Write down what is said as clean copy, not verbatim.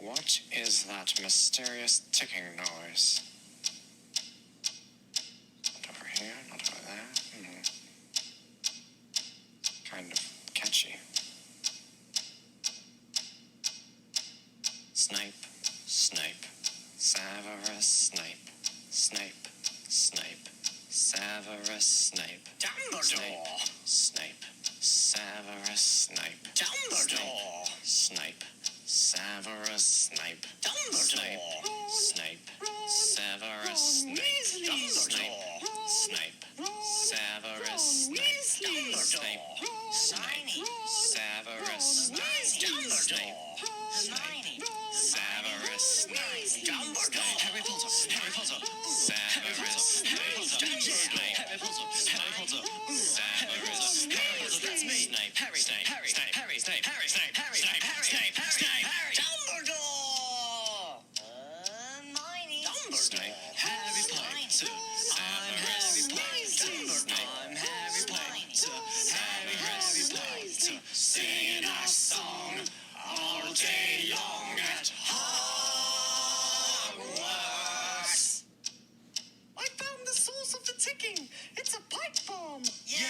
What is that mysterious ticking noise? Not over here, not over there. Kind of catchy. Snape, Snape, Severus Snape, Snape, Snape, Severus Snape. Dumbledore! Snape, Severus Snape. Dumbledore! Snape, Severus Snape. Dumbledore! Snape, Severus Snape. Dumbledore! Snape, Severus Snape. Snape, Hermione! Severus Snape. Dumbledore! Hermione! Severus Snape. Dumbledore! Harry Potter, Harry Potter. Severus Snape. Harry Potter! Harry Potter. Severus Snape. That's me! Snape, Harry! Snape, Harry! Snape, Harry! Snape, Harry! Snape, Harry! Snape, Harry! Snape, Harry! Snape. Dumbledore! Hermione! Snape. Harry Potter! I'm Harry Potter! I'm Harry Potter! Harry Potter! Singing our song all day long at Hogwarts! I found the source of the ticking! It's a pipe bomb! Yay!